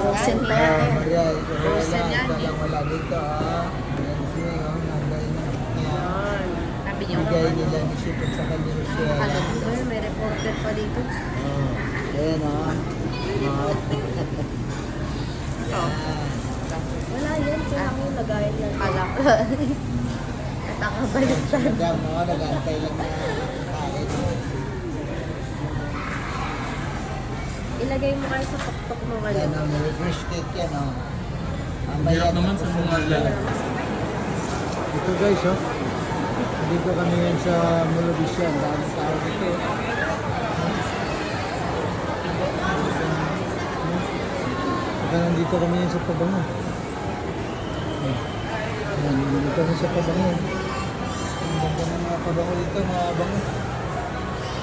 Frozen pa yan eh. Maria, Frozen yan eh. wala dito Ayan siya, nagay na. Yan. Sabi niyo Bigay naman. nila ni Sipot sa kanila siya. Alam mo, may reporter pa dito. Ayan Oh. Wala yan, kaya mo lagayan yan. Kala ko. Natakabalit siya. Madam, nag-aantay lang na kain. Ilagay mo kayo sa tuktok mo Yan ngayon. may fresh cake yan Ang Hirap naman sa mga lalaki. Ito guys dito kami ngayon sa Mulobisyan. Daming tao dito. Saka nandito kami ngayon sa Pabango. Nandito kami sa Pabango. Ang ganda ng mga Pabango dito, mga bango.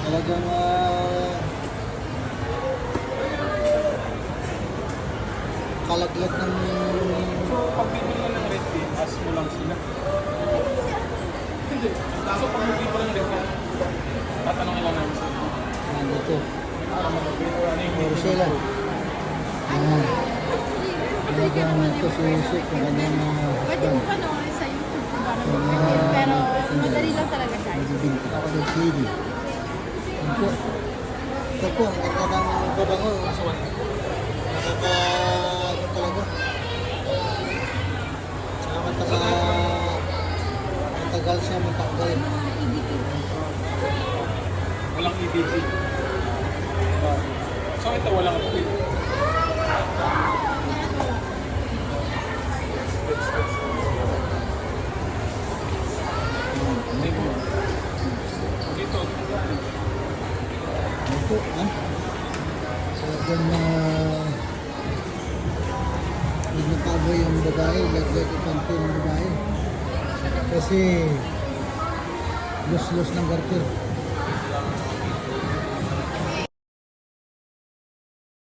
Talagang kalaglag ng So, pag bibili mo ng ref, ask mo lang sila. Hindi. So, pag bibili mo ng ref, tatanungin lang namin sila. nandito. Para mag-bibili ano yung Puro sila. Ayan. Talagang ito si Yusuf, ang kanyang Pwede mo husband. panoorin sa YouTube kung paano mag-prepare. Pero madali lang talaga siya. Nagbibinta ako ng CD. Yan po. Ito po, ang ganda ng babango. Nakaka... ano talaga. Saka matagal siya matagal. Walang EBT. So, ito walang appeal. Dito. Ito, talagang hindi nakaboy yung babae, laglag ipante ng babae. Kasi lus-lus ng garter.